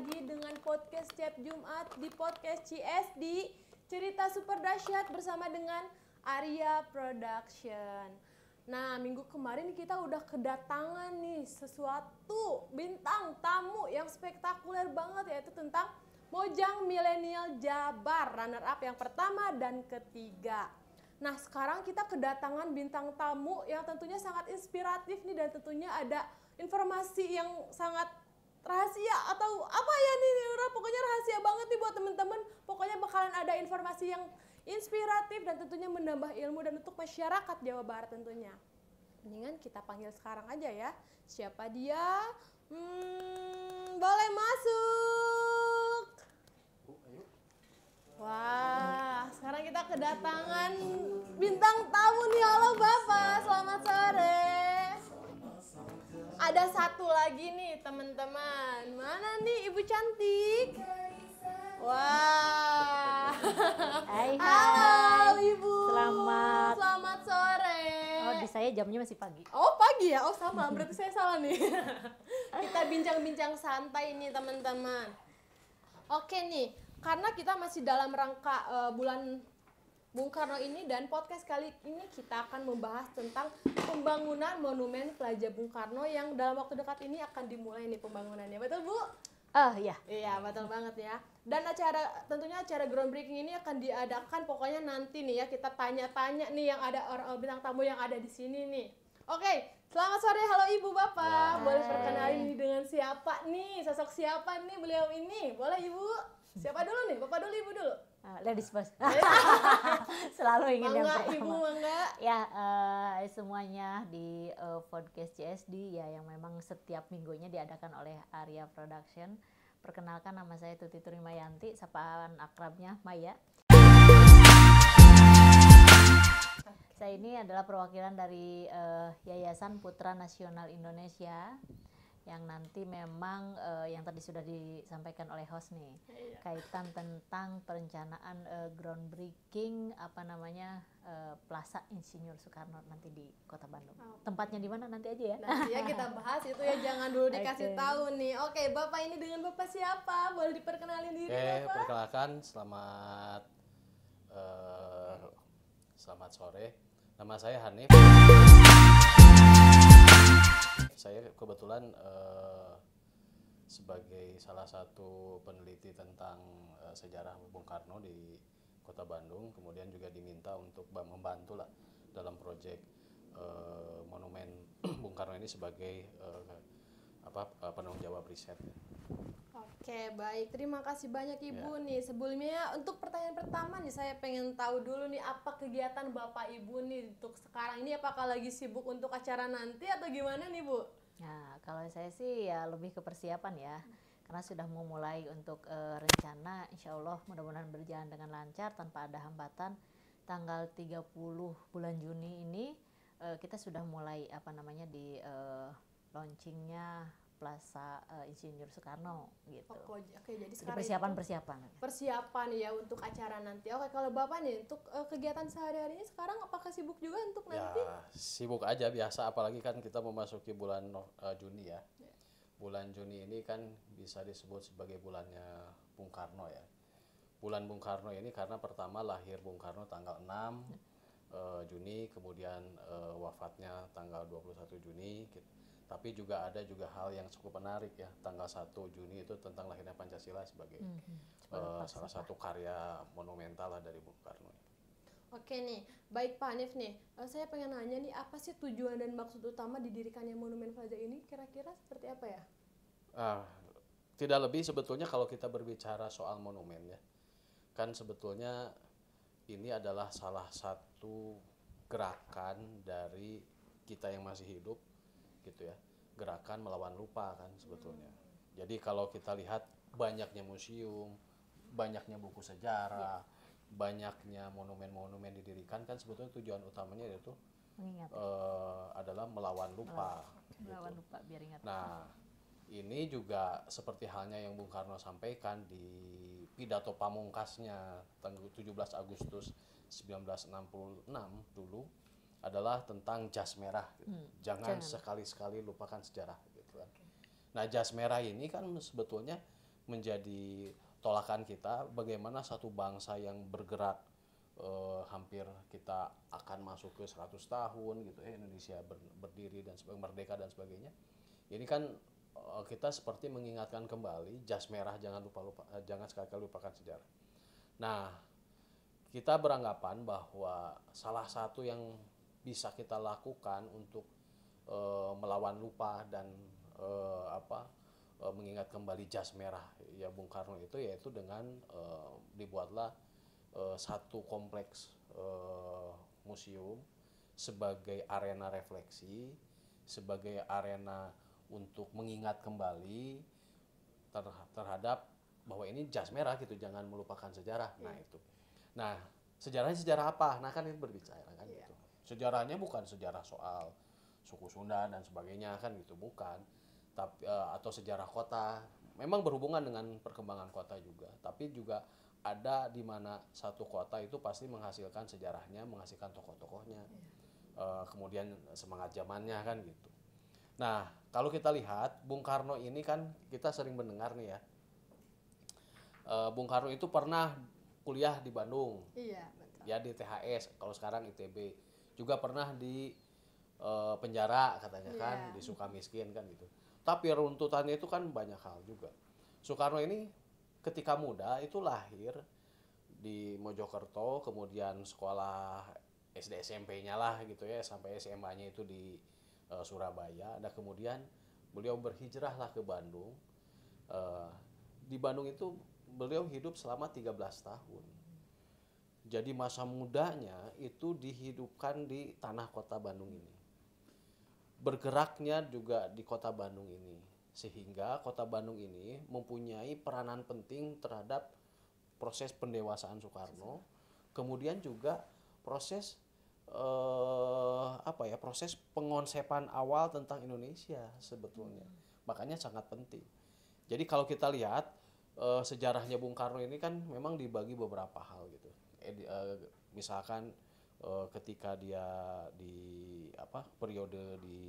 lagi dengan podcast setiap Jumat di podcast CSD Cerita Super Dahsyat bersama dengan Arya Production. Nah, minggu kemarin kita udah kedatangan nih sesuatu bintang tamu yang spektakuler banget, yaitu tentang Mojang Milenial Jabar, runner up yang pertama dan ketiga. Nah, sekarang kita kedatangan bintang tamu yang tentunya sangat inspiratif nih, dan tentunya ada informasi yang sangat rahasia atau apa ya nih, pokoknya rahasia banget nih buat temen-temen. Pokoknya bakalan ada informasi yang inspiratif dan tentunya menambah ilmu dan untuk masyarakat Jawa Barat tentunya. Mendingan kita panggil sekarang aja ya. Siapa dia? Boleh masuk. Wah, sekarang kita kedatangan bintang tamu nih. Halo Bapak, selamat sore. Ada satu lagi nih teman-teman. Mana nih Ibu cantik? Wah. Hai. Halo Ibu. Selamat sore. Oh, di saya jamnya masih pagi. Oh, pagi ya? Oh, sama. Berarti saya salah nih. Kita bincang-bincang santai nih teman-teman. Oke nih, karena kita masih dalam rangka bulan Bung Karno ini, dan podcast kali ini kita akan membahas tentang pembangunan Monumen Plaza Bung Karno yang dalam waktu dekat ini akan dimulai nih pembangunannya. Betul Bu? Iya. Iya, betul banget ya. Dan tentunya acara groundbreaking ini akan diadakan, pokoknya nanti nih ya kita tanya-tanya nih yang ada orang bintang tamu yang ada di sini nih. Oke, selamat sore, halo Ibu Bapak. Boleh perkenalin nih dengan siapa nih, sosok siapa nih beliau ini? Boleh Ibu? Siapa dulu nih? Bapak dulu, Ibu dulu? Ladies first. Selalu ingin yang pertama. Ibu, mangga. Ya, semuanya di podcast CSD ya, yang memang setiap minggunya diadakan oleh Arya Production. Perkenalkan, nama saya Tuti Turimayanti, sapaan akrabnya Maya. Saya ini adalah perwakilan dari Yayasan Putra Nasional Indonesia, yang nanti memang yang tadi sudah disampaikan oleh host nih, kaitan tentang perencanaan groundbreaking Plaza Insinyur Soekarno nanti di Kota Bandung. Tempatnya di mana nanti aja ya? Nanti ya kita bahas itu ya, jangan dulu dikasih tahu nih. Oke, Bapak ini dengan Bapak siapa? Boleh diperkenalin diri Bapak? Perkenalkan, selamat sore. Nama saya Hanif. Saya kebetulan sebagai salah satu peneliti tentang sejarah Bung Karno di Kota Bandung, kemudian juga diminta untuk membantu lah dalam proyek monumen Bung Karno ini sebagai penanggung jawab riset. Oke, baik. Terima kasih banyak Ibu nih. Sebelumnya untuk pertanyaan pertama nih, saya pengen tahu dulu nih, apa kegiatan Bapak Ibu nih untuk sekarang ini? Apakah lagi sibuk untuk acara nanti atau gimana nih Bu? Nah, kalau saya sih ya lebih ke persiapan ya, karena sudah mau mulai untuk rencana, insya Allah mudah-mudahan berjalan dengan lancar tanpa ada hambatan. Tanggal 30 bulan Juni ini kita sudah mulai di launchingnya Plaza Insinyur Soekarno gitu. Oke, jadi sekarang persiapan ya untuk acara nanti. Oke, kalau Bapak nih untuk kegiatan sehari-harinya sekarang apakah sibuk juga untuk nanti? Ya, sibuk aja biasa, apalagi kan kita memasuki bulan Juni ya. Bulan Juni ini kan bisa disebut sebagai bulannya Bung Karno ya. Bulan Bung Karno ini karena pertama lahir Bung Karno tanggal 6 Juni, kemudian wafatnya tanggal 21 Juni. Tapi juga ada hal yang cukup menarik ya, tanggal 1 Juni itu tentang lahirnya Pancasila sebagai salah satu karya monumental lah dari Bung Karno. Oke nih, baik Pak Hanif nih, saya pengen nanya nih, apa sih tujuan dan maksud utama didirikannya Monumen Plaza ini, kira-kira seperti apa ya? Tidak lebih sebetulnya kalau kita berbicara soal monumen ya, kan sebetulnya ini adalah salah satu gerakan dari kita yang masih hidup gitu ya, gerakan melawan lupa kan sebetulnya. Jadi kalau kita lihat banyaknya museum, banyaknya buku sejarah, banyaknya monumen-monumen didirikan, kan sebetulnya tujuan utamanya yaitu adalah melawan lupa. Melawan lupa biar ingat. Nah, ini juga seperti halnya yang Bung Karno sampaikan di pidato pamungkasnya tanggal 17 Agustus 1966 dulu, adalah tentang jas merah gitu. Jangan sekali-sekali lupakan sejarah gitu kan. Nah, jas merah ini kan sebetulnya menjadi tolakan kita bagaimana satu bangsa yang bergerak hampir kita akan masuk ke 100 tahun gitu Indonesia berdiri dan merdeka dan sebagainya. Ini kan kita seperti mengingatkan kembali jas merah, jangan sekali-kali lupakan sejarah. Nah, kita beranggapan bahwa salah satu yang bisa kita lakukan untuk melawan lupa dan mengingat kembali jas merah ya Bung Karno itu yaitu dengan dibuatlah satu kompleks museum sebagai arena refleksi, sebagai arena untuk mengingat kembali terhadap bahwa ini jas merah gitu, jangan melupakan sejarah. Nah itu. Nah sejarahnya sejarah apa? Nah kan itu berbicara kan gitu. Sejarahnya bukan sejarah soal suku Sunda dan sebagainya kan gitu, bukan. Tapi atau sejarah kota, memang berhubungan dengan perkembangan kota juga, tapi juga ada di mana satu kota itu pasti menghasilkan sejarahnya, menghasilkan tokoh-tokohnya, kemudian semangat zamannya kan gitu. Nah kalau kita lihat Bung Karno ini kan kita sering mendengar nih ya, Bung Karno itu pernah kuliah di Bandung, Iya, betul. ya di THS, kalau sekarang ITB, juga pernah di penjara katanya kan, di Sukamiskin kan gitu. Tapi runtutannya itu kan banyak hal juga. Soekarno ini ketika muda itu lahir di Mojokerto, kemudian sekolah SD SMP-nya lah gitu ya, sampai SMA-nya itu di Surabaya. Dan kemudian beliau berhijrah lah ke Bandung. Di Bandung itu beliau hidup selama 13 tahun. Jadi masa mudanya itu dihidupkan di tanah kota Bandung ini. Bergeraknya juga di kota Bandung ini. Sehingga kota Bandung ini mempunyai peranan penting terhadap proses pendewasaan Soekarno, kemudian juga proses proses pengonsepan awal tentang Indonesia sebetulnya. Makanya sangat penting. Jadi kalau kita lihat sejarahnya Bung Karno ini kan memang dibagi beberapa hal gitu. Misalkan ketika dia di periode di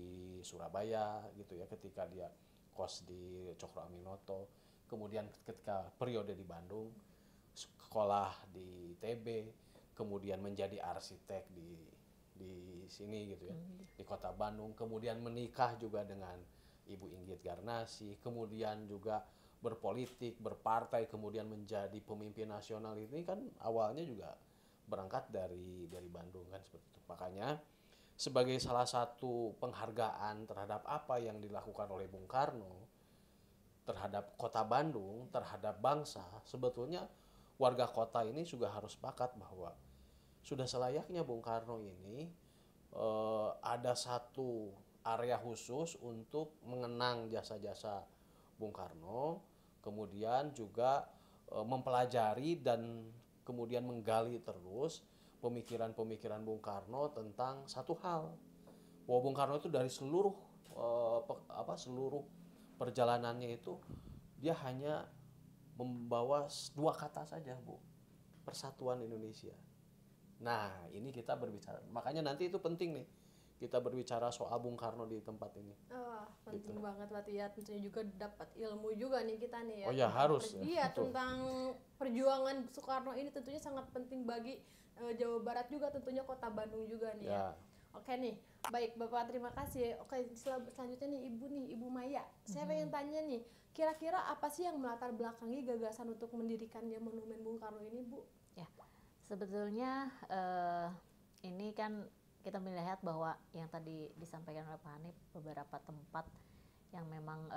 Surabaya gitu ya, ketika dia kos di Cokro Aminoto, kemudian ketika periode di Bandung, sekolah di TB, kemudian menjadi arsitek di sini gitu ya, di kota Bandung, kemudian menikah juga dengan Ibu Inggit Garnasi, kemudian juga berpolitik, berpartai, kemudian menjadi pemimpin nasional. Ini kan awalnya juga berangkat dari Bandung kan seperti itu. Makanya sebagai salah satu penghargaan terhadap apa yang dilakukan oleh Bung Karno terhadap kota Bandung, terhadap bangsa, sebetulnya warga kota ini juga harus sepakat bahwa sudah selayaknya Bung Karno ini ada satu area khusus untuk mengenang jasa-jasa Bung Karno, kemudian juga mempelajari dan kemudian menggali terus pemikiran-pemikiran Bung Karno tentang satu hal, bahwa Bung Karno itu dari seluruh seluruh perjalanannya itu dia hanya membawa dua kata saja, Bu, persatuan Indonesia. Nah ini kita berbicara, makanya nanti itu penting nih kita berbicara soal Bung Karno di tempat ini. Penting gitu banget berarti ya, tentunya juga dapat ilmu juga nih kita nih ya. Oh ya harus. Iya, tentang perjuangan Soekarno ini tentunya sangat penting bagi Jawa Barat juga, tentunya kota Bandung juga nih ya. Oke nih, baik Bapak, terima kasih. Oke, selanjutnya nih Ibu Maya. Saya pengen tanya nih, kira-kira apa sih yang melatar belakangi gagasan untuk mendirikannya monumen Bung Karno ini, Bu? Ya, sebetulnya ini kan kita melihat bahwa yang tadi disampaikan oleh Pak Hanif, beberapa tempat yang memang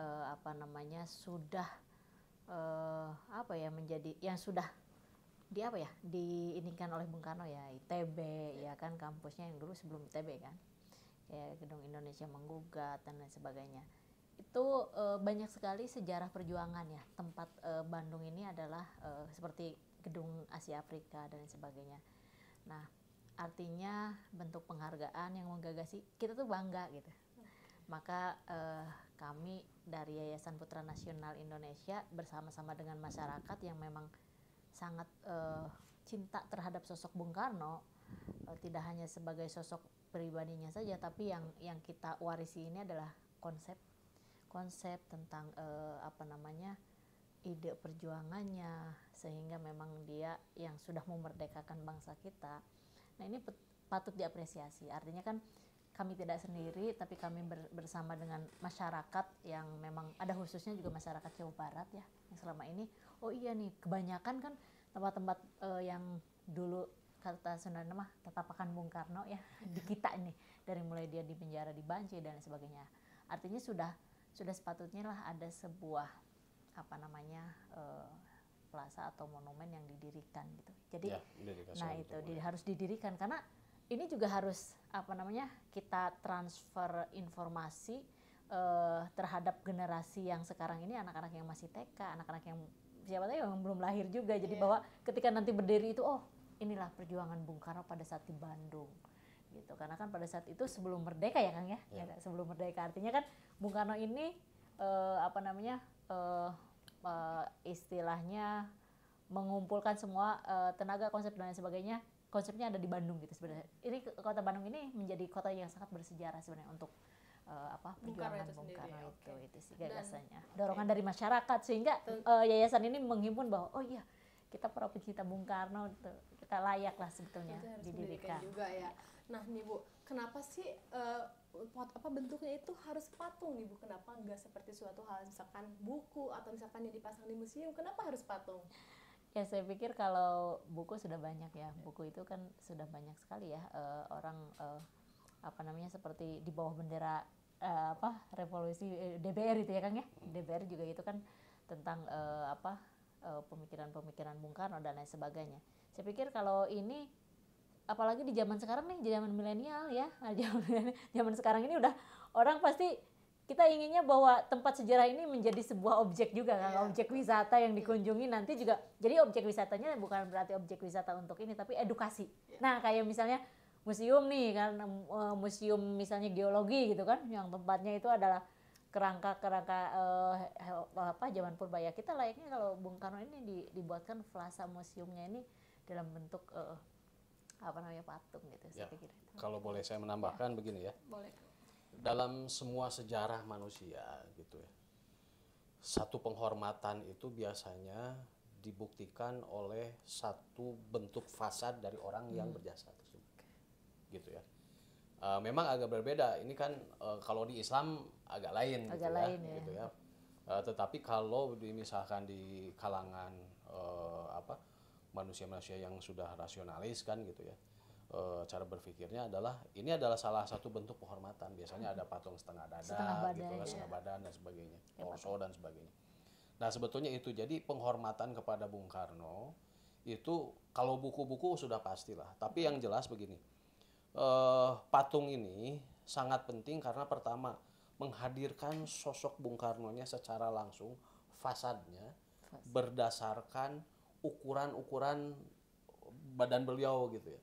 sudah menjadi yang sudah diinikan oleh Bung Karno ya, ITB ya kan, kampusnya yang dulu sebelum ITB kan, ya Gedung Indonesia Menggugat dan lain sebagainya. Itu banyak sekali sejarah perjuangan ya. Tempat Bandung ini adalah seperti Gedung Asia Afrika dan lain sebagainya. Nah, artinya bentuk penghargaan yang menggagasi kita tuh bangga gitu. Maka kami dari Yayasan Putra Nasional Indonesia bersama-sama dengan masyarakat yang memang sangat cinta terhadap sosok Bung Karno, tidak hanya sebagai sosok pribadinya saja, tapi yang kita warisi ini adalah konsep tentang ide perjuangannya, sehingga memang dia yang sudah memerdekakan bangsa kita. Nah ini patut diapresiasi. Artinya kan kami tidak sendiri, tapi kami bersama dengan masyarakat yang memang ada, khususnya juga masyarakat Jawa Barat ya, yang selama ini, oh iya nih, kebanyakan kan tempat-tempat yang dulu kata Sunda mah tatapakan Bung Karno ya, di kita ini, dari mulai dia di penjara di Banci dan sebagainya. Artinya sudah sepatutnya lah ada sebuah plaza atau monumen yang didirikan gitu. Jadi Ya, nah itu harus didirikan, karena ini juga harus kita transfer informasi terhadap generasi yang sekarang ini, anak-anak yang masih TK, anak-anak yang siapa tahu yang belum lahir juga. Jadi bahwa ketika nanti berdiri itu, oh inilah perjuangan Bung Karno pada saat di Bandung gitu. Karena kan pada saat itu sebelum merdeka ya Kang ya, sebelum merdeka. Artinya kan Bung Karno ini istilahnya mengumpulkan semua tenaga, konsep dan lain sebagainya. Konsepnya ada di Bandung gitu sebenarnya. Ini kota Bandung ini menjadi kota yang sangat bersejarah sebenarnya untuk perjuangan Bung Karno itu sih gagasannya. Dorongan dari masyarakat, sehingga yayasan ini menghimpun bahwa oh iya, kita para pecinta Bung Karno itu, kita layak lah sebetulnya didirikan juga ya. Nah nih Bu, kenapa sih bentuknya itu harus patung nih Bu? Kenapa nggak seperti suatu hal misalkan buku atau misalkan yang dipasang di museum? Kenapa harus patung? Ya saya pikir kalau buku sudah banyak ya, buku itu kan sudah banyak sekali ya, orang seperti di bawah bendera revolusi DBR itu ya Kang ya, DBR juga itu kan tentang pemikiran-pemikiran Bung Karno dan lain sebagainya. Saya pikir kalau ini, apalagi di zaman sekarang nih, di zaman milenial ya, zaman sekarang ini udah orang pasti, kita inginnya bahwa tempat sejarah ini menjadi sebuah objek juga kan, objek wisata yang dikunjungi nanti juga. Jadi objek wisatanya bukan berarti objek wisata untuk ini, tapi edukasi. Nah kayak misalnya museum nih kan, museum misalnya geologi gitu kan, yang tempatnya itu adalah kerangka zaman purba ya. Kita layaknya kalau Bung Karno ini dibuatkan plaza museumnya ini dalam bentuk patung gitu. Ya, saya pikir. kalau boleh saya menambahkan begini ya. Boleh. Dalam semua sejarah manusia gitu ya, satu penghormatan itu biasanya dibuktikan oleh satu bentuk fasad dari orang yang berjasa tersebut, gitu ya. Memang agak berbeda. Ini kan kalau di Islam agak lain, gitu ya. Tetapi kalau misalkan di kalangan manusia-manusia yang sudah rasionalis kan gitu ya, cara berpikirnya adalah ini adalah salah satu bentuk penghormatan. Biasanya ada patung setengah dada, setengah badan dan sebagainya, torso dan sebagainya. Nah sebetulnya itu jadi penghormatan kepada Bung Karno itu kalau buku-buku sudah pastilah. Tapi yang jelas begini, patung ini sangat penting karena pertama menghadirkan sosok Bung Karno-nya secara langsung, fasadnya berdasarkan ukuran-ukuran badan beliau gitu ya.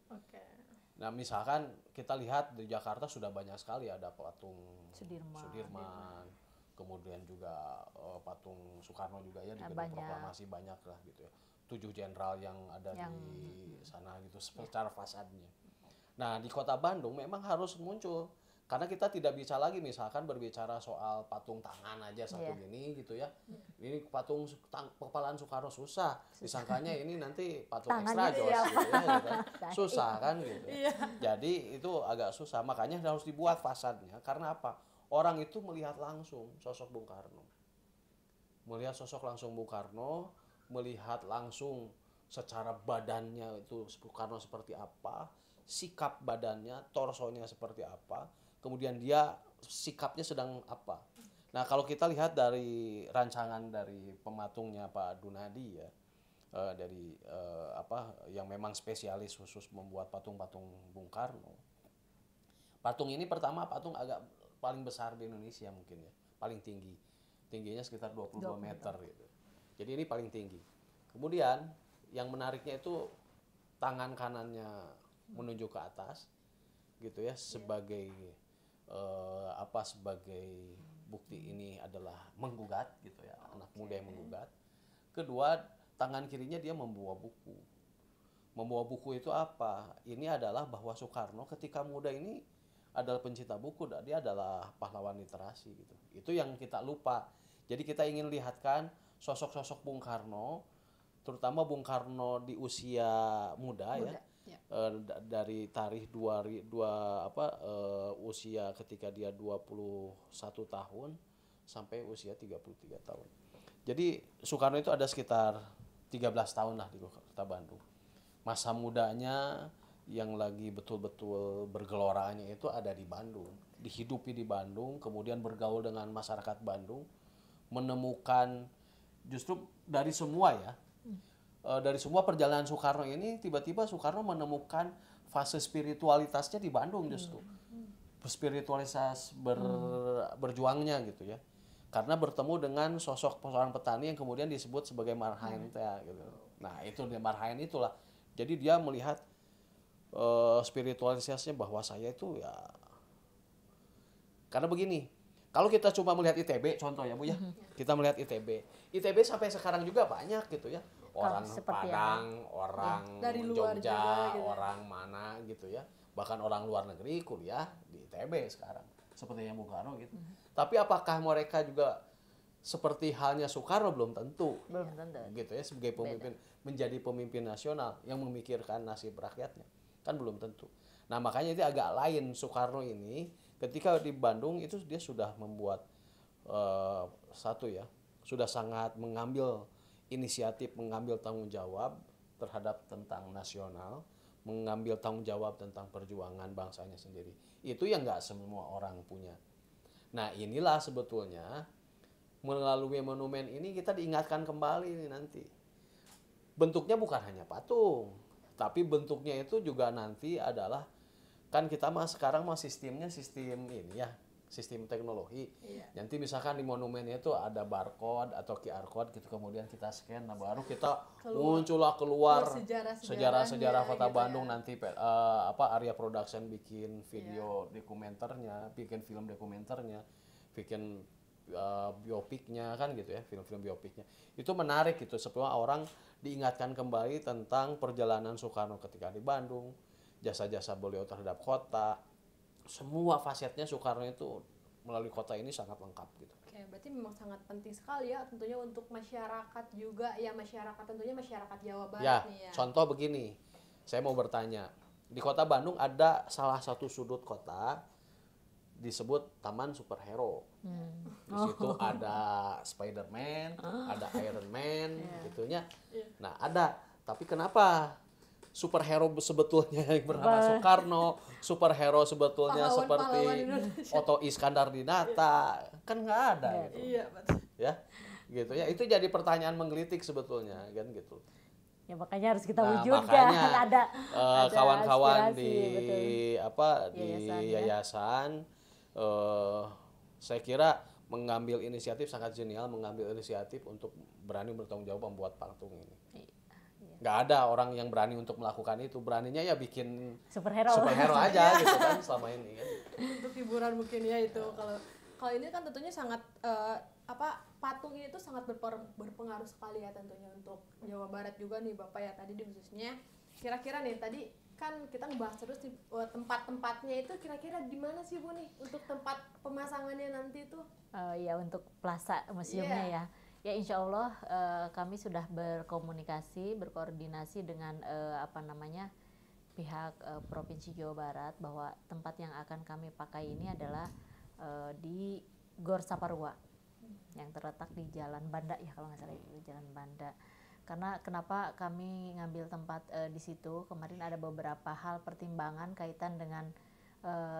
Nah misalkan kita lihat di Jakarta sudah banyak sekali ada patung Sudirman. Kemudian juga patung Soekarno juga ya di Gedung Proklamasi banyak lah gitu ya. 7 jenderal yang ada di sana gitu secara fasadnya. Nah di Kota Bandung memang harus muncul karena kita tidak bisa lagi misalkan berbicara soal patung tangan aja satu gini gitu ya. Ini patung kepalaan Soekarno susah. Disangkanya ini nanti patung ekstra jos gitu ya, gitu. Susah kan gitu. Jadi itu agak susah. Makanya harus dibuat fasadnya karena apa? Orang itu melihat langsung sosok Bung Karno. Melihat sosok langsung Bung Karno, melihat langsung secara badannya itu Bung Karno seperti apa, sikap badannya, torsonya seperti apa, kemudian dia sikapnya sedang apa. Nah kalau kita lihat dari rancangan dari pematungnya Pak Dunadi ya, yang memang spesialis khusus membuat patung-patung Bung Karno. Patung ini pertama patung agak paling besar di Indonesia mungkin ya, paling tinggi. Tingginya sekitar 22 meter gitu. Jadi ini paling tinggi. Kemudian yang menariknya itu tangan kanannya menunjuk ke atas gitu ya, sebagai sebagai bukti ini adalah menggugat gitu ya, anak muda yang menggugat. Kedua, tangan kirinya dia membawa buku. Membawa buku itu apa? Ini adalah bahwa Soekarno ketika muda ini adalah pencinta buku, dia adalah pahlawan literasi gitu. Itu yang kita lupa. Jadi kita ingin lihatkan sosok-sosok Bung Karno, terutama Bung Karno di usia muda ya. Dari tarikh usia ketika dia 21 tahun sampai usia 33 tahun. Jadi Soekarno itu ada sekitar 13 tahun lah di Kota Bandung. Masa mudanya yang lagi betul-betul bergeloranya itu ada di Bandung. Dihidupi di Bandung, kemudian bergaul dengan masyarakat Bandung, menemukan justru dari semua ya, dari semua perjalanan Soekarno ini tiba-tiba Soekarno menemukan fase spiritualitasnya di Bandung justru. Spiritualitas berjuangnya gitu ya. Karena bertemu dengan sosok seorang petani yang kemudian disebut sebagai Marhaen gitu. Nah, itu dia Marhaen itulah. Jadi dia melihat spiritualitasnya bahwa saya itu ya, karena begini, kalau kita cuma melihat ITB contoh ya Bu ya, kita melihat ITB sampai sekarang juga banyak gitu ya, orang Padang, orang dari luar Jogja, juga, gitu. orang mana gitu ya, bahkan orang luar negeri kuliah di ITB sekarang, seperti yang Bung Karno gitu. Tapi apakah mereka juga seperti halnya Soekarno? Belum tentu. Belum tentu. Gitu ya, sebagai pemimpin, menjadi pemimpin nasional yang memikirkan nasib rakyatnya, kan belum tentu. Nah makanya itu agak lain Soekarno ini. Ketika di Bandung itu dia sudah membuat sudah sangat mengambil inisiatif, mengambil tanggung jawab terhadap tentang nasional, mengambil tanggung jawab tentang perjuangan bangsanya sendiri. Itu yang nggak semua orang punya. Nah inilah sebetulnya melalui monumen ini kita diingatkan kembali nih nanti. Bentuknya bukan hanya patung, tapi bentuknya itu juga nanti adalah, kan kita sekarang sistemnya sistem ini ya, sistem teknologi. Nanti misalkan di monumennya itu ada barcode atau QR code gitu, kemudian kita scan, nah baru kita muncullah keluar sejarah Kota Bandung ya. Nanti Arya Production bikin video dokumenternya, bikin film dokumenternya, bikin biopiknya kan gitu ya, film-film biopiknya. Itu menarik gitu, supaya orang diingatkan kembali tentang perjalanan Soekarno ketika di Bandung, jasa-jasa beliau terhadap kota, semua fasetnya Soekarno itu melalui kota ini sangat lengkap gitu. Oke, berarti memang sangat penting sekali ya tentunya untuk masyarakat juga ya, masyarakat tentunya masyarakat Jawa Barat ya, nih ya. Contoh begini, saya mau bertanya, di Kota Bandung ada salah satu sudut kota disebut Taman Superhero. Di situ ada Spider-Man, ada Iron Man gitunya. Nah, ada. Tapi kenapa superhero sebetulnya yang bernama Soekarno, superhero sebetulnya seperti Otto Iskandar Dinata, kan nggak ada gitu. Iya, betul. Ya, gitu ya. Itu jadi pertanyaan menggelitik sebetulnya, kan gitu. Ya makanya harus kita wujudkan. Ada kawan-kawan di betul. di yayasan, saya kira mengambil inisiatif sangat genial, mengambil inisiatif untuk berani bertanggung jawab membuat patung ini. Nggak ada orang yang berani untuk melakukan itu, beraninya ya bikin superhero aja gitu kan selama ini kan. Untuk hiburan mungkin ya itu. Kalau ini kan tentunya sangat patung ini tuh sangat berpengaruh sekali ya tentunya untuk Jawa Barat juga nih Bapak ya, tadi di khususnya. Kira-kira nih tadi kan kita ngebahas terus nih tempat-tempatnya itu, kira-kira di mana sih Bu nih untuk tempat pemasangannya nanti tuh? Ya untuk plaza museumnya ya. Ya insya Allah kami sudah berkoordinasi dengan pihak Provinsi Jawa Barat bahwa tempat yang akan kami pakai ini adalah di Gor Saparua yang terletak di Jalan Banda ya, kalau nggak salah itu Jalan Banda. Karena kenapa kami ngambil tempat di situ, kemarin ada beberapa hal pertimbangan kaitan dengan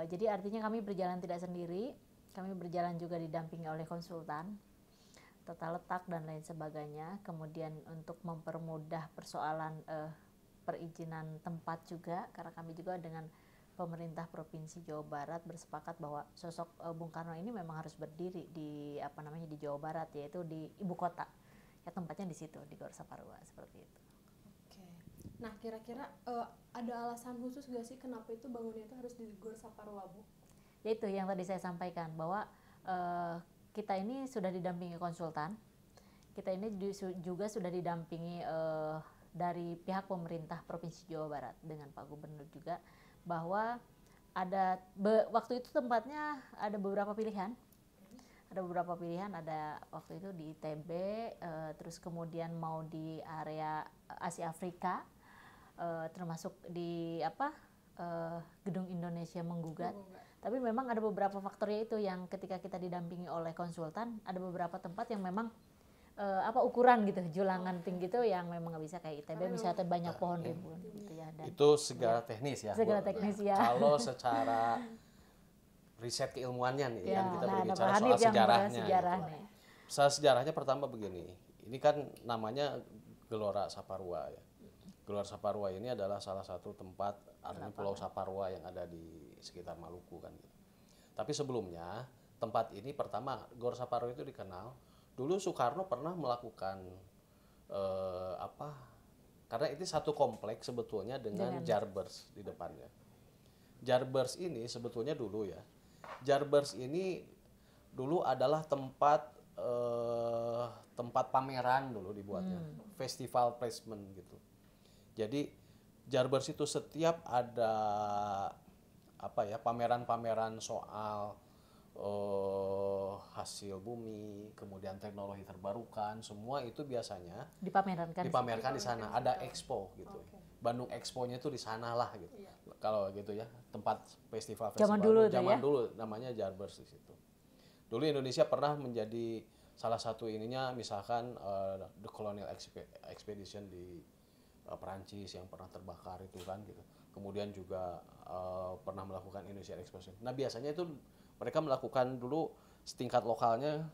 jadi artinya kami berjalan tidak sendiri, kami berjalan juga didampingi oleh konsultan tata letak dan lain sebagainya. Kemudian untuk mempermudah persoalan perizinan tempat juga, karena kami juga dengan pemerintah Provinsi Jawa Barat bersepakat bahwa sosok Bung Karno ini memang harus berdiri di di Jawa Barat, yaitu di ibu kota. Ya tempatnya di situ di Gor Saparua seperti itu. Oke. Nah kira-kira ada alasan khusus gak sih kenapa itu bangunnya itu harus di Gor Saparua Bu? Ya itu yang tadi saya sampaikan bahwa kita ini sudah didampingi konsultan, kita ini juga sudah didampingi dari pihak pemerintah Provinsi Jawa Barat dengan Pak Gubernur juga, bahwa ada waktu itu tempatnya ada beberapa pilihan. Ada beberapa pilihan, ada waktu itu di ITB, terus kemudian mau di area Asia Afrika, termasuk di Gedung Indonesia Menggugat. Tapi memang ada beberapa faktornya itu yang ketika kita didampingi oleh konsultan, ada beberapa tempat yang memang ukuran gitu, julangan tinggi itu yang memang nggak bisa kayak ITB, misalnya banyak pohon rimbun gitu ya. Dan itu segala teknis ya. segala teknis ya. Kalau secara riset keilmuannya nih Ya, kan kita nah, berbicara ada Pak soal Hanif yang sejarahnya. bersejarah gitu. nih. Soal sejarahnya pertama begini, ini kan namanya Gelora Saparua ya. Gelora Saparua ini adalah salah satu tempat artinya Pulau Saparua yang ada di sekitar Maluku kan. Gitu. Tapi sebelumnya tempat ini pertama Gelora Saparua itu dikenal dulu Soekarno pernah melakukan karena itu satu kompleks sebetulnya dengan Jarbers di depannya. Jarbers ini sebetulnya dulu ya. Jarbers ini dulu adalah tempat pameran dulu dibuatnya, festival placement gitu. Jadi Jarbers itu setiap ada pameran-pameran soal hasil bumi, kemudian teknologi terbarukan, semua itu biasanya dipamerkan di sana. Ada expo gitu. Bandung Expo-nya itu di sana lah gitu. Kalau gitu ya, tempat festival Zaman dulu namanya Jarbers di situ. Dulu Indonesia pernah menjadi salah satu ininya, misalkan the Colonial Expedition di Perancis yang pernah terbakar itu kan gitu. Kemudian juga pernah melakukan Indonesian Exposition. Nah biasanya itu mereka melakukan dulu setingkat lokalnya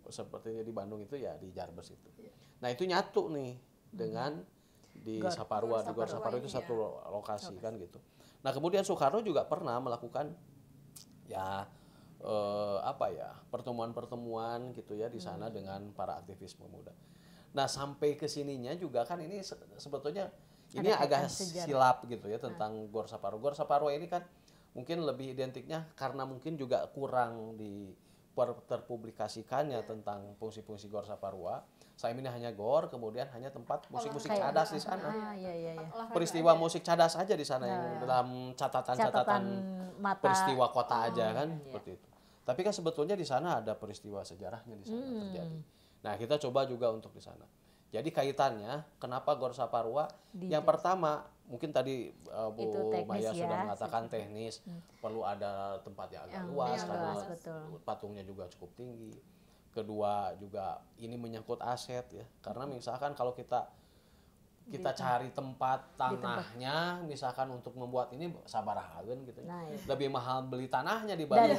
seperti di Bandung itu ya di Jarbers itu. Nah itu nyatu nih dengan di Saparua, di Gor Saparua itu satu lokasi kan gitu. Nah kemudian Soekarno juga pernah melakukan ya pertemuan-pertemuan gitu ya di sana dengan para aktivis pemuda. Nah sampai ke sininya juga kan ini sebetulnya ini agak silap gitu ya tentang Gor Saparua. Gor Saparua ini kan mungkin lebih identiknya karena mungkin juga kurang terpublikasikannya tentang fungsi-fungsi Gor Saparua. Saya ini hanya gor, kemudian hanya tempat musik-musik cadas di sana. Peristiwa musik cadas aja di sana yang dalam catatan peristiwa kota aja kan seperti itu. Tapi kan sebetulnya di sana ada peristiwa sejarahnya di sana terjadi. Nah, kita coba juga untuk di sana. Jadi kaitannya kenapa Gor Saparua? Yang pertama, mungkin tadi Bu Maya sudah mengatakan teknis, perlu ada tempat yang agak luas karena patungnya juga cukup tinggi. Kedua juga ini menyangkut aset ya, karena misalkan kalau kita cari tempat tanahnya, misalkan untuk membuat ini sabarahageun gitu, lebih mahal beli tanahnya daripada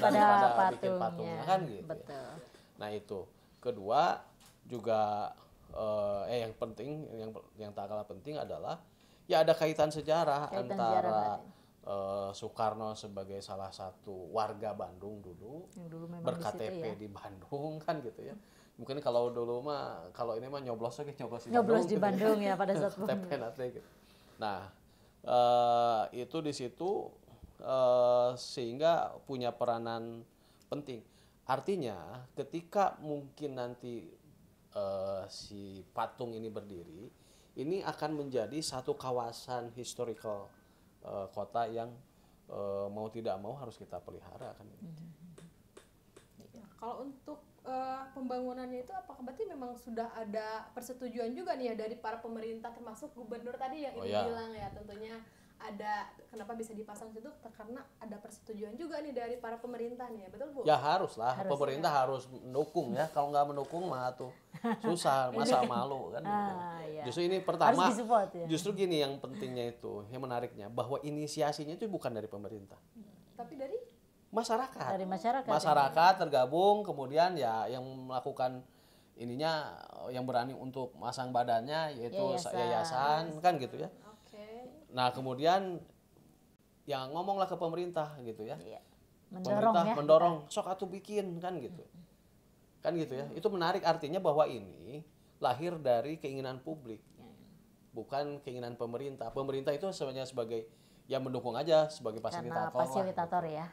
bikin patungnya kan gitu. Betul. Ya. Nah itu. Kedua juga yang penting, yang tak kalah penting adalah ya ada kaitan sejarah antara Soekarno sebagai salah satu warga Bandung dulu berKTP di Bandung kan gitu ya. Mungkin kalau dulu mah kalau ini mah nyoblos di Bandung ya pada saat gitu. Nah itu di situ sehingga punya peranan penting. Artinya ketika mungkin nanti si patung ini berdiri, ini akan menjadi satu kawasan historical kota yang mau tidak mau harus kita pelihara kan. Kalau untuk pembangunannya itu apakah berarti memang sudah ada persetujuan juga nih ya dari para pemerintah termasuk gubernur tadi yang bilang ya tentunya ada kenapa bisa dipasang situ karena ada persetujuan juga nih dari para pemerintah nih ya, betul Bu? Ya haruslah, pemerintah harus mendukung ya, kalau nggak mendukung mah tuh susah, masa malu kan. Justru ini pertama, justru gini yang pentingnya itu, yang menariknya bahwa inisiasinya itu bukan dari pemerintah, tapi dari masyarakat. Dari masyarakat. Masyarakat tergabung, kemudian ya yang melakukan ininya, yang berani untuk masang badannya yaitu yayasan kan gitu ya. Nah kemudian yang ngomonglah ke pemerintah gitu ya, mendorong sok atuh bikin kan gitu, ya. Itu menarik artinya bahwa ini lahir dari keinginan publik, bukan keinginan pemerintah. Pemerintah itu sebenarnya sebagai yang mendukung aja sebagai fasilitator. Karena fasilitator lah, ya,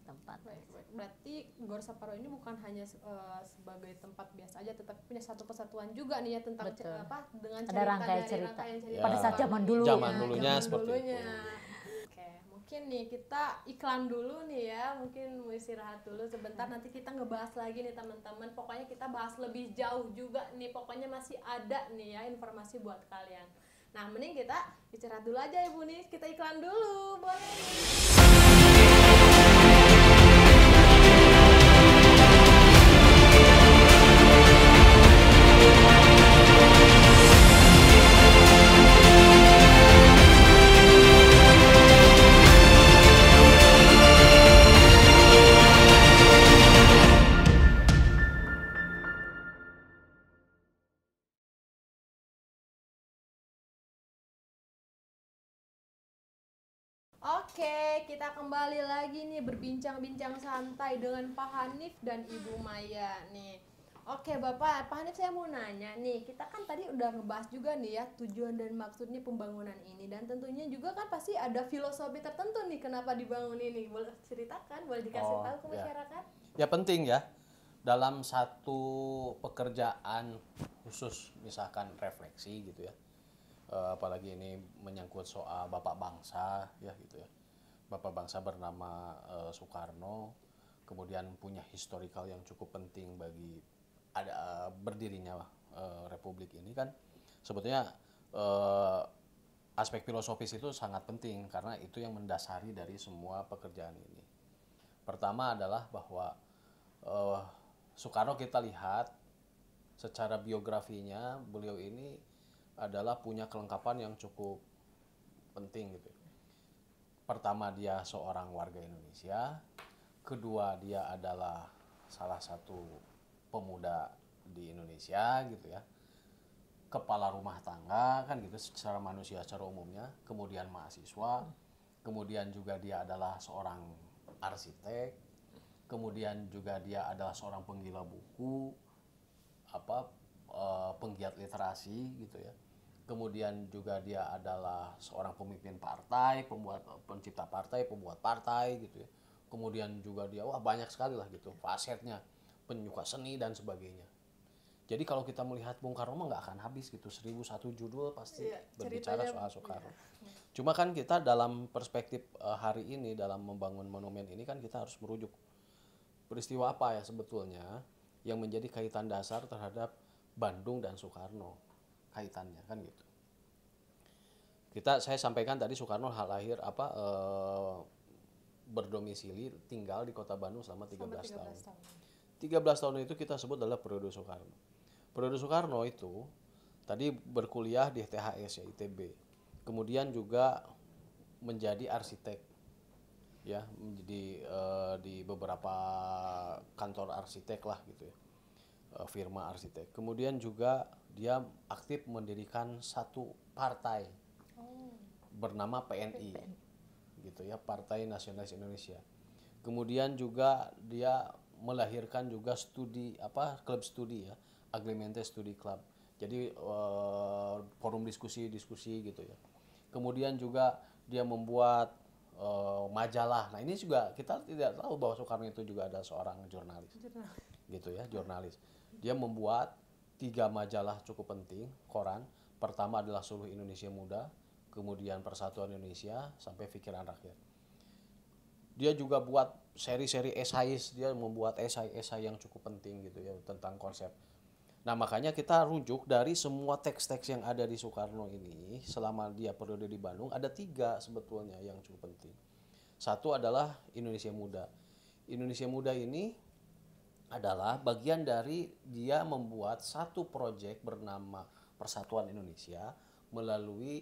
tempat. Berarti Gor Saparua ini bukan hanya sebagai tempat biasa aja, tetapi punya satu kesatuan juga nih ya tentang dengan cerita rangkaian cerita. Ya. Pada saat zaman dulu. Zaman dulunya seperti itu. Oke, Mungkin nih kita iklan dulu nih ya, mungkin mau istirahat dulu sebentar, nanti kita ngebahas lagi nih teman-teman. Pokoknya kita bahas lebih jauh juga nih, pokoknya masih ada nih ya informasi buat kalian. Nah mending kita istirahat dulu aja Ibu nih, kita iklan dulu, boleh nih. Oke, kita kembali lagi nih berbincang-bincang santai dengan Pak Hanif dan Ibu Maya nih. Oke Bapak, Pak Hanif saya mau nanya nih, kita kan tadi udah ngebahas juga nih ya tujuan dan maksudnya pembangunan ini, dan tentunya juga kan pasti ada filosofi tertentu nih kenapa dibangun ini. Boleh ceritakan, boleh dikasih tahu ke masyarakat? Ya penting ya, dalam satu pekerjaan khusus misalkan refleksi gitu ya. Apalagi ini menyangkut soal bapak bangsa ya gitu ya, bapak bangsa bernama Soekarno, kemudian punya historical yang cukup penting bagi ada berdirinya republik ini kan. Sebetulnya aspek filosofis itu sangat penting karena itu yang mendasari dari semua pekerjaan ini. Pertama adalah bahwa Soekarno kita lihat secara biografinya, beliau ini adalah punya kelengkapan yang cukup penting gitu. Pertama dia seorang warga Indonesia, kedua dia adalah salah satu pemuda di Indonesia gitu ya, kepala rumah tangga kan gitu secara manusia secara umumnya, kemudian mahasiswa, kemudian juga dia adalah seorang arsitek, kemudian juga dia adalah seorang penggila buku, penggiat literasi gitu ya. Kemudian juga dia adalah seorang pemimpin partai, pencipta partai, pembuat partai gitu ya. Kemudian juga dia banyak sekali lah gitu fasetnya, penyuka seni dan sebagainya. Jadi kalau kita melihat Bung Karno nggak akan habis gitu, 1001 judul pasti berbicara soal Soekarno. Cuma kan kita dalam perspektif hari ini dalam membangun monumen ini kan kita harus merujuk peristiwa apa ya sebetulnya yang menjadi kaitan dasar terhadap Bandung dan Soekarno, kaitannya kan gitu. Saya sampaikan tadi Soekarno lahir berdomisili tinggal di Kota Bandung selama 13 tahun. 13 tahun itu kita sebut adalah periode Soekarno. Periode Soekarno itu tadi berkuliah di THS ya ITB. Kemudian juga menjadi arsitek ya, menjadi di beberapa kantor arsitek lah gitu ya. Firma arsitek. Kemudian juga dia aktif mendirikan satu partai bernama PNI gitu ya, Partai Nasionalis Indonesia. Kemudian juga dia melahirkan juga klub studi ya, Aglimente Studi Club. Jadi forum diskusi gitu ya. Kemudian juga dia membuat majalah. Nah, ini juga kita tidak tahu bahwa Soekarno itu juga ada seorang jurnalis. Gitu ya, jurnalis. Dia membuat 3 majalah cukup penting, koran. Pertama adalah Suluh Indonesia Muda, kemudian Persatuan Indonesia, sampai Pikiran Rakyat. Dia juga buat seri-seri esais, dia membuat esai-esai yang cukup penting gitu ya tentang konsep. Nah, makanya kita rujuk dari semua teks-teks yang ada di Soekarno ini selama dia periode di Bandung, ada 3 sebetulnya yang cukup penting. Satu adalah Indonesia Muda. Indonesia Muda ini adalah bagian dari dia membuat satu proyek bernama Persatuan Indonesia melalui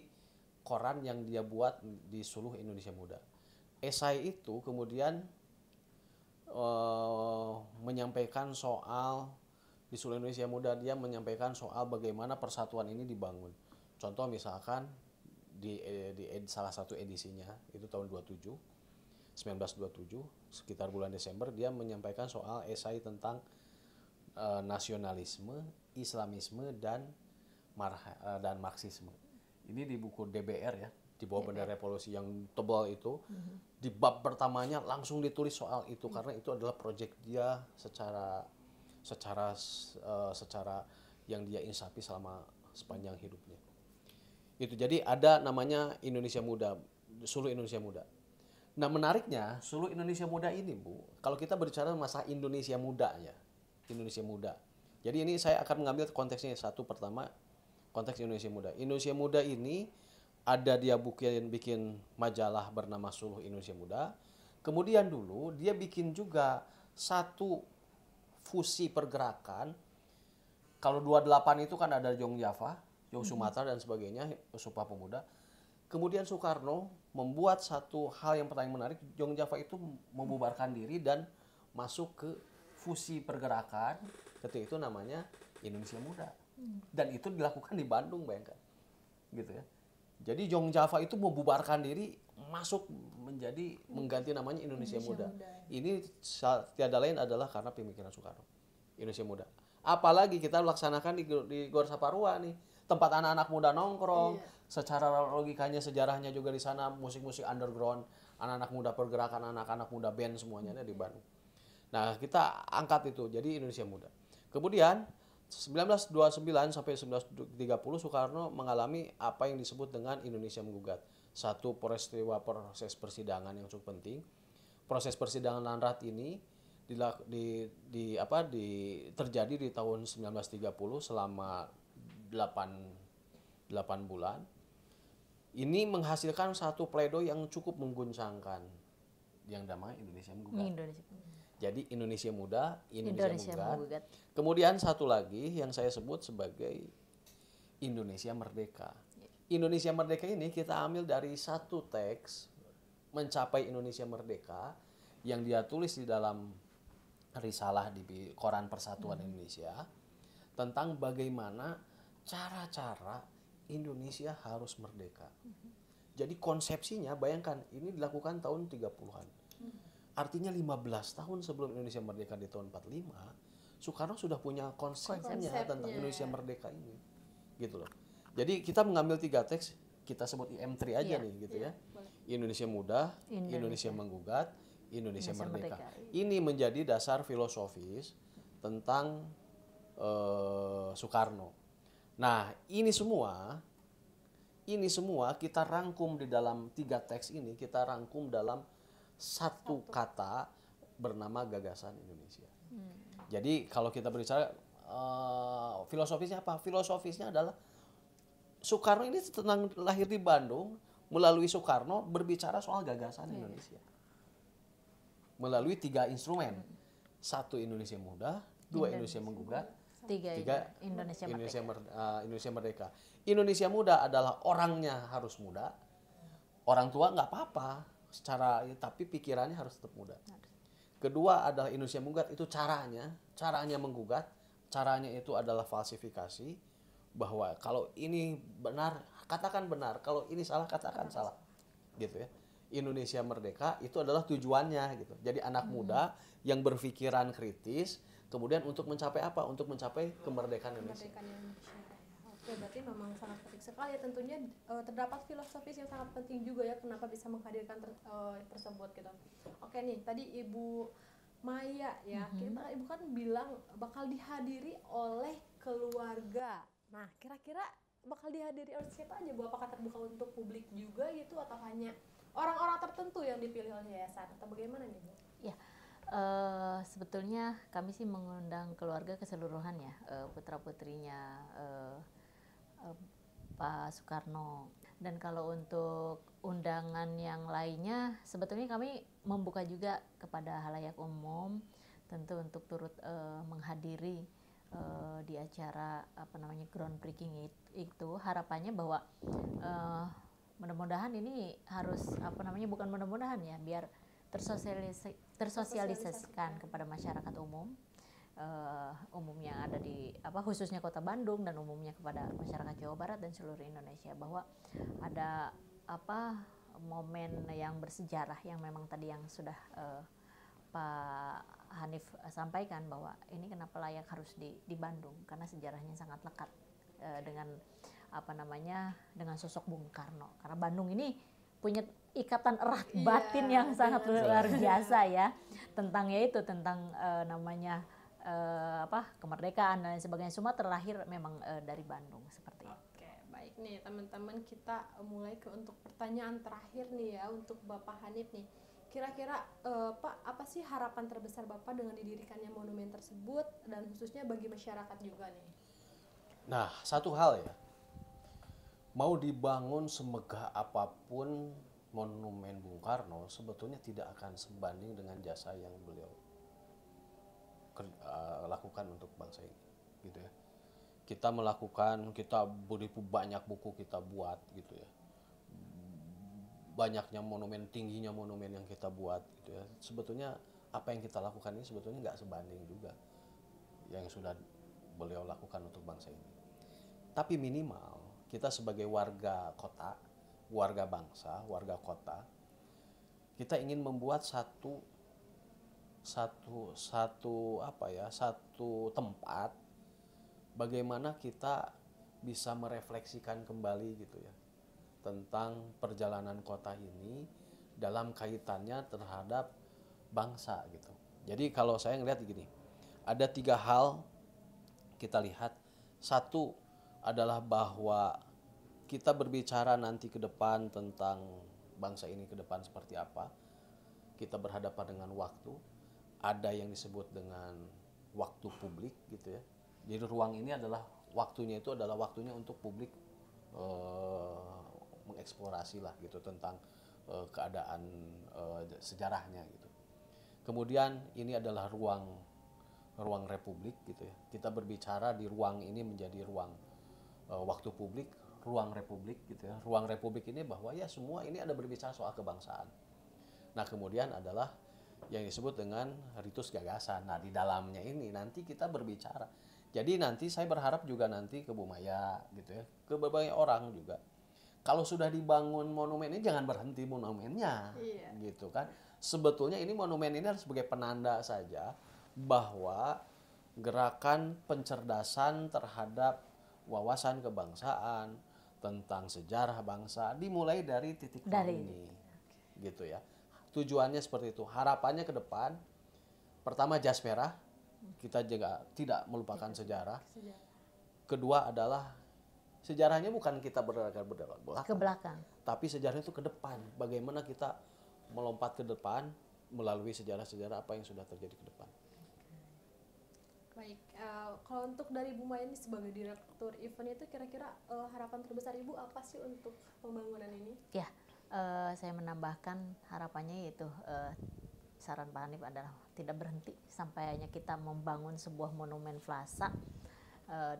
koran yang dia buat di Suluh Indonesia Muda. Esai itu kemudian menyampaikan soal di Suluh Indonesia Muda, dia menyampaikan soal bagaimana persatuan ini dibangun. Contoh misalkan di salah satu edisinya itu tahun 1927 sekitar bulan Desember, dia menyampaikan soal esai tentang nasionalisme, Islamisme dan Marxisme. Ini di buku DBR ya, di bawah bendera revolusi yang tebal itu. Di bab pertamanya langsung ditulis soal itu karena itu adalah proyek dia secara yang dia insapi selama sepanjang hidupnya. Itu jadi ada namanya Indonesia Muda, Suluh Indonesia Muda. Nah menariknya seluruh Indonesia Muda ini Bu, kalau kita berbicara masalah Indonesia Muda ya, Indonesia Muda. Jadi ini saya akan mengambil konteksnya satu pertama konteks Indonesia Muda. Indonesia Muda ini ada dia bikin majalah bernama Seluruh Indonesia Muda. Kemudian dulu dia bikin juga satu fusi pergerakan. Kalau 28 itu kan ada Jong Java, Jong Sumatera dan sebagainya, Sumpah Pemuda. Kemudian Soekarno membuat satu hal yang paling menarik, Jong Java itu membubarkan diri dan masuk ke fusi pergerakan, ketika itu namanya Indonesia Muda. Dan itu dilakukan di Bandung, bayangkan. Gitu ya. Jadi Jong Java itu membubarkan diri, masuk menjadi mengganti namanya Indonesia Muda. Ini tiada lain adalah karena pemikiran Soekarno. Indonesia Muda. Apalagi kita laksanakan di Gor Saparua nih, tempat anak-anak muda nongkrong. Secara logikanya sejarahnya juga di sana musik-musik underground, anak-anak muda pergerakan, anak-anak muda band semuanya ada di Bandung. Nah, kita angkat itu jadi Indonesia Muda. Kemudian 1929 sampai 1930 Soekarno mengalami apa yang disebut dengan Indonesia Menggugat. Satu proses persidangan yang cukup penting. Proses persidangan Landrat ini terjadi di tahun 1930 selama 8 bulan. Ini menghasilkan satu pledoi yang cukup mengguncangkan yang namanya Indonesia Menggugat. Jadi Indonesia Muda, Indonesia Menggugat. Kemudian satu lagi yang saya sebut sebagai Indonesia Merdeka. Indonesia Merdeka ini kita ambil dari satu teks mencapai Indonesia Merdeka yang dia tulis di dalam risalah di Koran Persatuan Indonesia tentang bagaimana cara-cara Indonesia harus merdeka. Jadi konsepsinya bayangkan ini dilakukan tahun 30-an. Artinya 15 tahun sebelum Indonesia merdeka di tahun 45, Soekarno sudah punya konsepnya tentang Indonesia merdeka ini. Gitu loh. Jadi kita mengambil 3 teks, kita sebut IM3 aja nih gitu ya. Indonesia Muda, Indonesia Menggugat, Indonesia Merdeka. Ini menjadi dasar filosofis tentang Soekarno. Nah, ini semua kita rangkum di dalam 3 teks ini, kita rangkum dalam satu kata bernama gagasan Indonesia. Jadi kalau kita berbicara filosofisnya apa? Filosofisnya adalah Soekarno ini tentang lahir di Bandung, melalui Soekarno berbicara soal gagasan Indonesia. Melalui 3 instrumen. 1 Indonesia Muda, 2 Indonesia Menggugat, 3 Indonesia Merdeka. Indonesia Muda adalah orangnya harus muda. Orang tua nggak apa-apa tapi pikirannya harus tetap muda. Kedua adalah Indonesia Menggugat, itu caranya menggugat, caranya itu adalah falsifikasi, bahwa kalau ini benar katakan benar, kalau ini salah katakan salah. Gitu ya. Indonesia Merdeka itu adalah tujuannya gitu. Jadi anak muda yang berpikiran kritis, kemudian untuk mencapai apa? Untuk mencapai kemerdekaan Indonesia. Oke, berarti memang sangat penting sekali ya, tentunya terdapat filosofis yang sangat penting juga ya kenapa bisa menghadirkan tersebut gitu. Oke nih, tadi Ibu Maya ya, Ibu kan bilang bakal dihadiri oleh keluarga. Nah, kira-kira bakal dihadiri oleh siapa aja Bu? Apakah terbuka untuk publik juga gitu atau hanya orang-orang tertentu yang dipilih oleh yayasan atau bagaimana nih Bu? Ya, sebetulnya kami sih mengundang keluarga keseluruhan ya, putra-putrinya Pak Soekarno. Dan kalau untuk undangan yang lainnya, sebetulnya kami membuka juga kepada halayak umum, tentu untuk turut menghadiri di acara groundbreaking itu. Harapannya bahwa mudah-mudahan ini harus bukan mudah-mudahan ya, biar tersosialisasikan kepada masyarakat umum. Umumnya ada di khususnya Kota Bandung dan umumnya kepada masyarakat Jawa Barat dan seluruh Indonesia, bahwa ada momen yang bersejarah yang memang tadi yang sudah Pak Hanif sampaikan, bahwa ini kenapa layak harus di Bandung karena sejarahnya sangat lekat dengan dengan sosok Bung Karno, karena Bandung ini punya ikatan erat batin yang sangat luar biasa ya tentang kemerdekaan dan sebagainya, semua terlahir memang dari Bandung seperti itu. Oke, baik nih teman-teman, kita mulai untuk pertanyaan terakhir nih ya untuk Bapak Hanif nih. Kira-kira Pak, apa sih harapan terbesar Bapak dengan didirikannya monumen tersebut dan khususnya bagi masyarakat juga nih? Nah, satu hal ya, mau dibangun semegah apapun monumen Bung Karno sebetulnya tidak akan sebanding dengan jasa yang beliau lakukan untuk bangsa ini, gitu ya. Kita beri banyak buku kita buat, gitu ya. Banyaknya monumen, tingginya monumen yang kita buat, gitu ya. Sebetulnya apa yang kita lakukan ini sebetulnya nggak sebanding juga yang sudah beliau lakukan untuk bangsa ini. Tapi minimal kita sebagai warga kota, warga bangsa, warga kota, kita ingin membuat satu tempat bagaimana kita bisa merefleksikan kembali gitu ya tentang perjalanan kota ini dalam kaitannya terhadap bangsa gitu. Jadi kalau saya ngelihat gini, ada 3 hal kita lihat. Satu adalah bahwa kita berbicara nanti ke depan tentang bangsa ini ke depan seperti apa. Kita berhadapan dengan waktu. Ada yang disebut dengan waktu publik gitu ya. Jadi ruang ini adalah waktunya untuk publik mengeksplorasi lah gitu tentang keadaan sejarahnya gitu. Kemudian ini adalah ruang republik gitu ya. Kita berbicara di ruang ini menjadi ruang waktu publik, ruang republik gitu ya. Ruang republik ini bahwa ya semua ini ada berbicara soal kebangsaan. Nah, kemudian adalah yang disebut dengan ritus gagasan. Nah, di dalamnya ini nanti kita berbicara. Jadi nanti saya berharap juga nanti ke Bu Maya gitu ya, ke berbagai orang juga. Kalau sudah dibangun monumen ini jangan berhenti monumennya, gitu kan. Sebetulnya ini monumen ini harus sebagai penanda saja bahwa gerakan pencerdasan terhadap wawasan kebangsaan tentang sejarah bangsa dimulai dari titik ini, gitu ya. Tujuannya seperti itu. Harapannya ke depan, pertama jas merah, kita juga tidak melupakan sejarah. Kedua adalah sejarahnya bukan kita ke belakang, tapi sejarahnya itu ke depan. Bagaimana kita melompat ke depan melalui sejarah-sejarah apa yang sudah terjadi ke depan. Baik, kalau untuk dari Bu Maya ini sebagai direktur event itu kira-kira harapan terbesar Ibu apa sih untuk pembangunan ini? Ya, saya menambahkan harapannya yaitu saran Pak Hanif adalah tidak berhenti sampai hanya kita membangun sebuah monumen plaza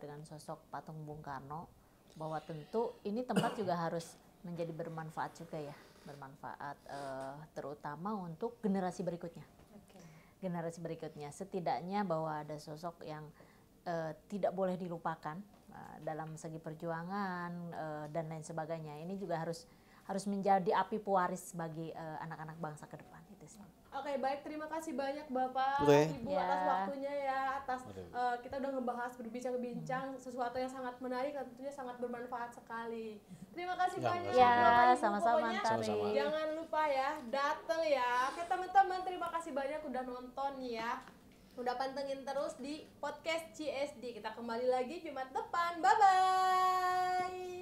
dengan sosok patung Bung Karno, bahwa tentu ini tempat juga harus menjadi bermanfaat juga ya, bermanfaat terutama untuk generasi berikutnya. Generasi berikutnya setidaknya bahwa ada sosok yang tidak boleh dilupakan dalam segi perjuangan dan lain sebagainya. Ini juga harus menjadi api pewaris bagi anak-anak bangsa ke depan itu sih. Oke, baik, terima kasih banyak Bapak, Ibu atas waktunya ya, atas kita udah ngebahas berbincang-bincang sesuatu yang sangat menarik dan tentunya sangat bermanfaat sekali. Terima kasih banyak ya, Bapak Ibu. sama-sama. Jangan lupa ya, datang ya. Oke teman-teman, terima kasih banyak udah nonton ya. Udah pantengin terus di podcast CSD. Kita kembali lagi Jumat depan. Bye-bye.